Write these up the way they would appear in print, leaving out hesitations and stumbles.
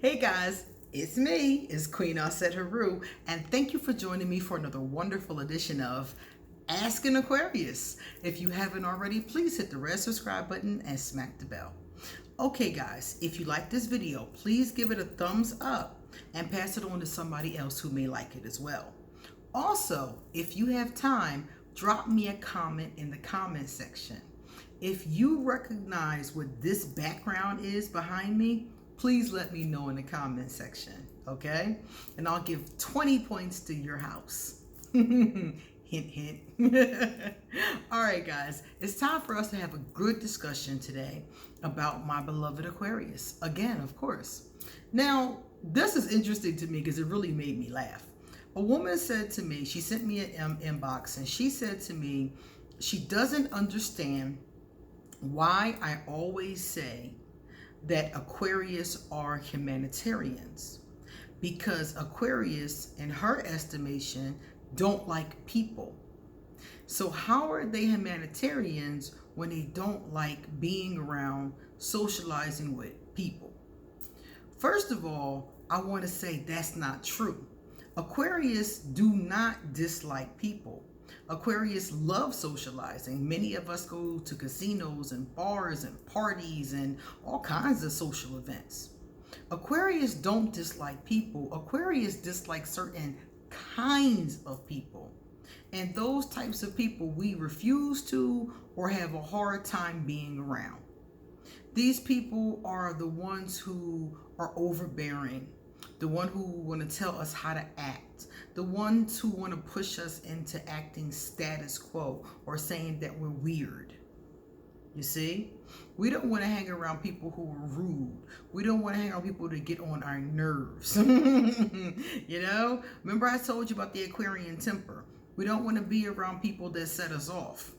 Hey guys, it's me, it's Queen Aset Haru, and thank you for joining me for another wonderful edition of Ask an Aquarius. If you haven't already, please hit the red subscribe button and smack the bell. Okay guys, if you like this video, please give it a thumbs up and pass it on to somebody else who may like it as well. Also, if you have time, drop me a comment in the comment section. If you recognize what this background is behind me, please let me know in the comment section, okay? And I'll give 20 points to your house. Hint, hint. All right, guys, it's time for us to have a good discussion today about my beloved Aquarius. Again, of course. Now, this is interesting to me because it really made me laugh. A woman said to me, she sent me an inbox, and she said to me, she doesn't understand why I always say that Aquarius are humanitarians, because Aquarius, in her estimation, don't like people. So how are they humanitarians when they don't like being around, socializing with people? First of all, I want to say that's not true. Aquarius do not dislike people. Aquarius love socializing. Many of us go to casinos and bars and parties and all kinds of social events. Aquarius don't dislike people. Aquarius dislike certain kinds of people. And those types of people we refuse to or have a hard time being around. These people are the ones who are overbearing, the one who want to tell us how to act, the ones who want to push us into acting status quo or saying that we're weird. You see? We don't want to hang around people who are rude. We don't want to hang around people that get on our nerves. You know? Remember I told you about the Aquarian temper. We don't want to be around people that set us off.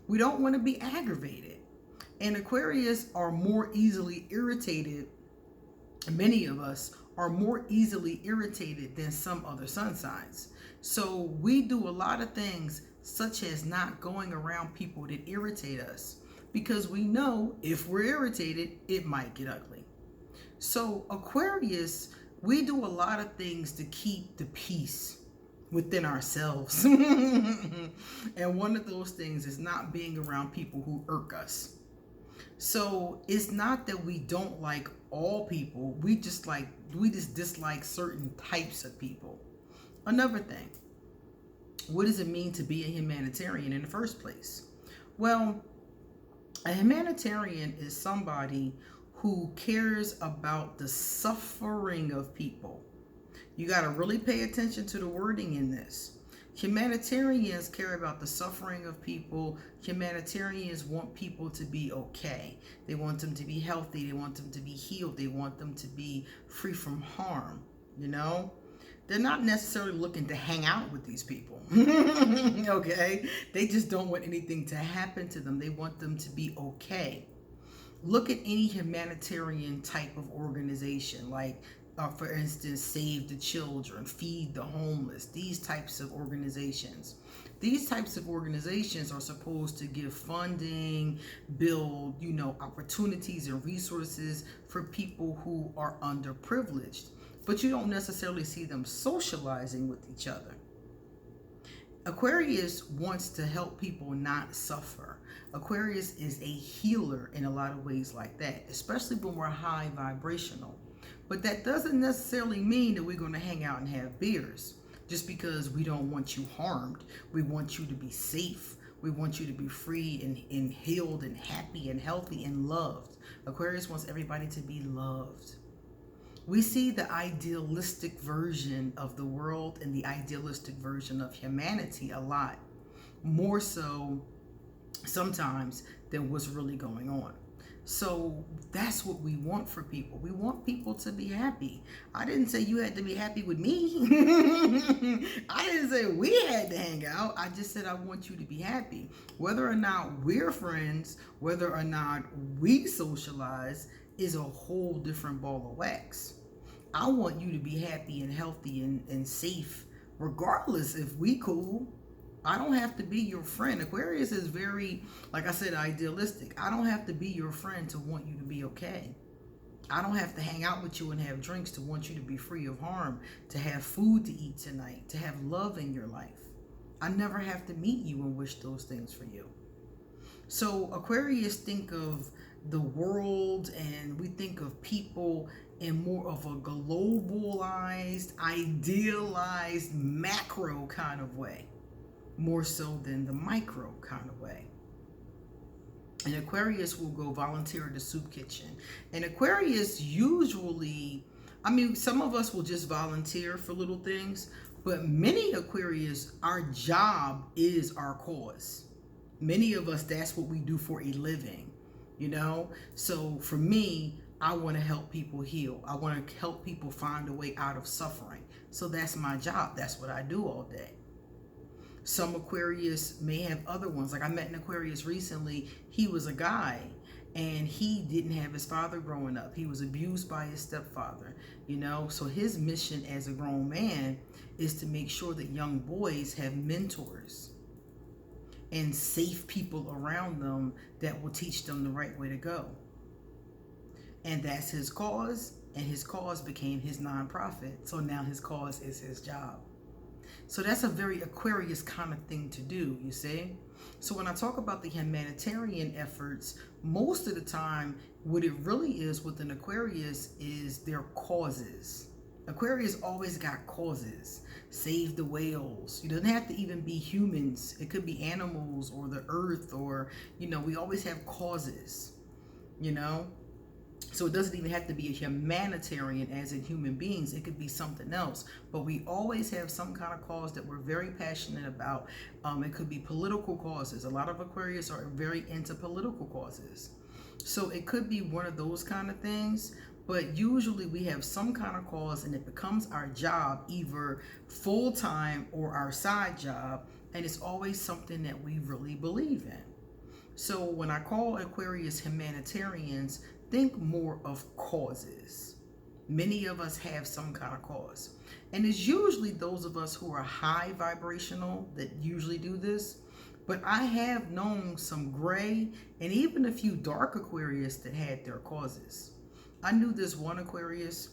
We don't want to be aggravated. And Aquarius are more easily irritated. Many of us are more easily irritated than some other sun signs. So we do a lot of things such as not going around people that irritate us, because we know if we're irritated, it might get ugly. So Aquarius, we do a lot of things to keep the peace within ourselves. And one of those things is not being around people who irk us. So it's not that we don't like all people, we just dislike certain types of people. Another thing, what does it mean to be a humanitarian in the first place? Well, a humanitarian is somebody who cares about the suffering of people. You got to really pay attention to the wording in this. Humanitarians care about the suffering of people. Humanitarians want people to be okay. They want them to be healthy. They want them to be healed. They want them to be free from harm. You know? They're not necessarily looking to hang out with these people. Okay? They just don't want anything to happen to them. They want them to be okay. Look at any humanitarian type of organization, like for instance, Save the Children, Feed the Homeless, these types of organizations. These types of organizations are supposed to give funding, build, opportunities and resources for people who are underprivileged. But you don't necessarily see them socializing with each other. Aquarius wants to help people not suffer. Aquarius is a healer in a lot of ways like that, especially when we're high vibrational. But that doesn't necessarily mean that we're going to hang out and have beers just because we don't want you harmed. We want you to be safe. We want you to be free and healed and happy and healthy and loved. Aquarius wants everybody to be loved. We see the idealistic version of the world and the idealistic version of humanity a lot, more so sometimes than what's really going on. So that's what we want for people. We want people to be happy. I didn't say you had to be happy with me. I didn't say we had to hang out. I just said I want you to be happy. Whether or not we're friends, whether or not we socialize is a whole different ball of wax. I want you to be happy and healthy and safe, regardless if we cool. I don't have to be your friend. Aquarius is very, like I said, idealistic. I don't have to be your friend to want you to be okay. I don't have to hang out with you and have drinks to want you to be free of harm, to have food to eat tonight, to have love in your life. I never have to meet you and wish those things for you. So Aquarius think of the world, and we think of people in more of a globalized, idealized, macro kind of way, more so than the micro kind of way. And Aquarius will go volunteer at the soup kitchen. And Aquarius usually, I mean, some of us will just volunteer for little things, but many Aquarius, our job is our cause. Many of us, that's what we do for a living, you know? So for me, I want to help people heal. I want to help people find a way out of suffering. So that's my job. That's what I do all day. Some Aquarius may have other ones. Like I met an Aquarius recently. He was a guy and he didn't have his father growing up. He was abused by his stepfather, you know? So his mission as a grown man is to make sure that young boys have mentors and safe people around them that will teach them the right way to go. And that's his cause, and his cause became his nonprofit. So now his cause is his job. So that's a very Aquarius kind of thing to do, you see? So when I talk about the humanitarian efforts, most of the time, what it really is with an Aquarius is their causes. Aquarius always got causes. Save the whales. It doesn't have to even be humans. It could be animals or the earth, or, you know, we always have causes, you know? So it doesn't even have to be a humanitarian as in human beings. It could be something else. But we always have some kind of cause that we're very passionate about. It could be political causes. A lot of Aquarius are very into political causes. So it could be one of those kind of things. But usually we have some kind of cause and it becomes our job, either full-time or our side job. And it's always something that we really believe in. So when I call Aquarius humanitarians, think more of causes. Many of us have some kind of cause. And it's usually those of us who are high vibrational that usually do this. But I have known some gray and even a few dark Aquarius that had their causes. I knew this one Aquarius.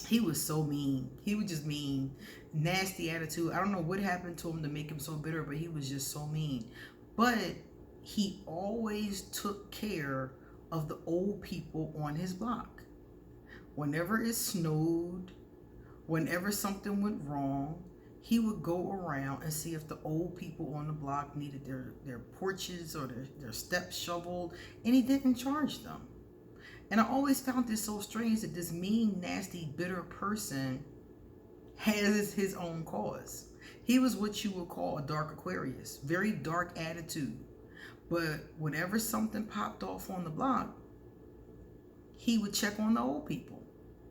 He was so mean. He was just mean. Nasty attitude. I don't know what happened to him to make him so bitter, but he was just so mean. But he always took care of the old people on his block. Whenever it snowed, whenever something went wrong, he would go around and see if the old people on the block needed their porches or their steps shoveled, and he didn't charge them. And I always found this so strange that this mean, nasty, bitter person has his own cause. He was what you would call a dark Aquarius, very dark attitude. But whenever something popped off on the block, he would check on the old people.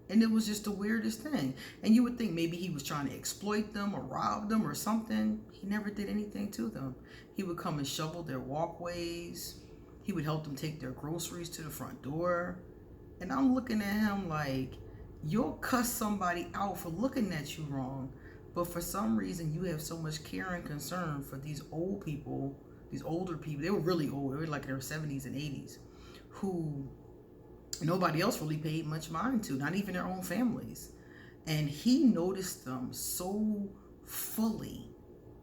And it was just the weirdest thing. And you would think maybe he was trying to exploit them or rob them or something. He never did anything to them. He would come and shovel their walkways. He would help them take their groceries to the front door. And I'm looking at him like, you'll cuss somebody out for looking at you wrong. But for some reason, you have so much care and concern for these old people, these older people. They were really old. They were like in their 70s and 80s, who nobody else really paid much mind to, not even their own families. And he noticed them so fully.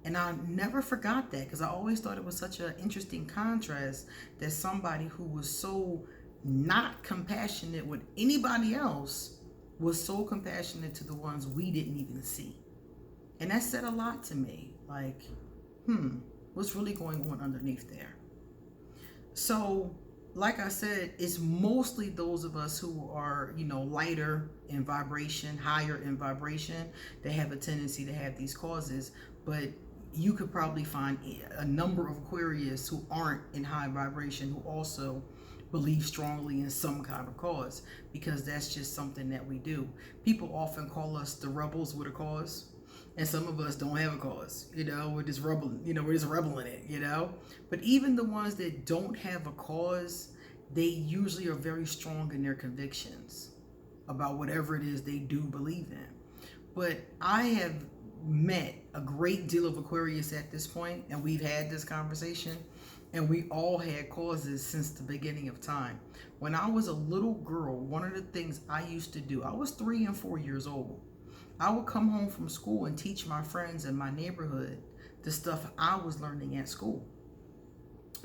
And I never forgot that, because I always thought it was such an interesting contrast that somebody who was so not compassionate with anybody else was so compassionate to the ones we didn't even see. And that said a lot to me. Like, what's really going on underneath there? So, like I said, it's mostly those of us who are, lighter in vibration, higher in vibration, that have a tendency to have these causes. But you could probably find a number of Aquarius who aren't in high vibration who also believe strongly in some kind of cause, because that's just something that we do. People often call us the rebels with a cause. And some of us don't have a cause, we're just rebelling, we're just rebelling it, But even the ones that don't have a cause, they usually are very strong in their convictions about whatever it is they do believe in. But I have met a great deal of Aquarius at this point, and we've had this conversation. And we all had causes since the beginning of time. When I was a little girl, one of the things I used to do, I was 3 and 4 years old. I would come home from school and teach my friends in my neighborhood the stuff I was learning at school.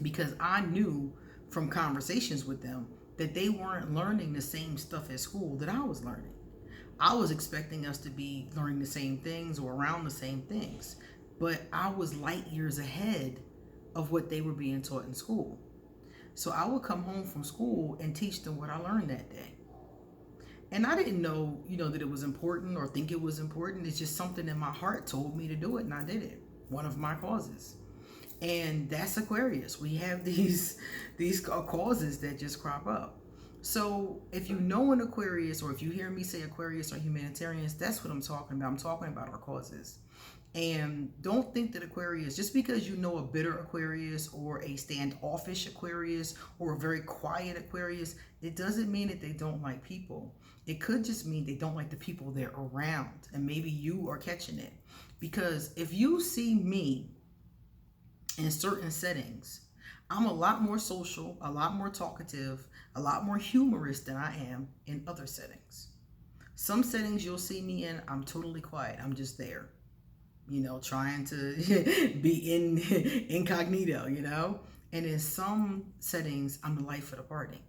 Because I knew from conversations with them that they weren't learning the same stuff at school that I was learning. I was expecting us to be learning the same things or around the same things, but I was light years ahead of what they were being taught in school. So I would come home from school and teach them what I learned that day. And I didn't know, that it was important or think it was important. It's just something in my heart told me to do it, and I did it. One of my causes. And that's Aquarius. We have these causes that just crop up. So if you know an Aquarius, or if you hear me say Aquarius or humanitarians, that's what I'm talking about. I'm talking about our causes. And don't think that Aquarius, just because you know a bitter Aquarius or a standoffish Aquarius or a very quiet Aquarius, it doesn't mean that they don't like people. It could just mean they don't like the people they're around. And maybe you are catching it. Because if you see me in certain settings, I'm a lot more social, a lot more talkative, a lot more humorous than I am in other settings. Some settings you'll see me in, I'm totally quiet. I'm just there, trying to be incognito, And in some settings, I'm the life of the party.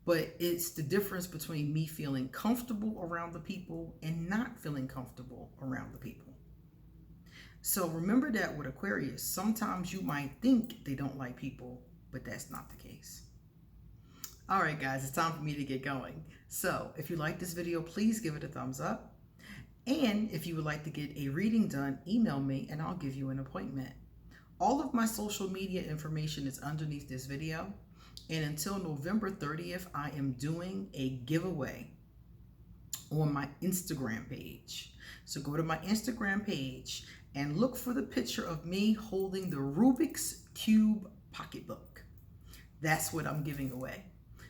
But it's the difference between me feeling comfortable around the people and not feeling comfortable around the people. So remember that with Aquarius, sometimes you might think they don't like people, but that's not the case. All right, guys, it's time for me to get going. So if you like this video, please give it a thumbs up. And if you would like to get a reading done, email me and I'll give you an appointment. All of my social media information is underneath this video. And until November 30th, I am doing a giveaway on my Instagram page. So go to my Instagram page and look for the picture of me holding the Rubik's Cube pocketbook. That's what I'm giving away.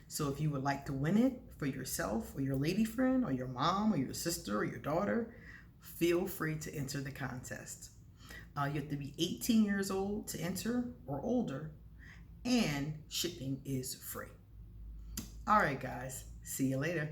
So if you would like to win it for yourself or your lady friend or your mom or your sister or your daughter, feel free to enter the contest. You have to be 18 years old to enter or older, and shipping is free. All right, guys, see you later.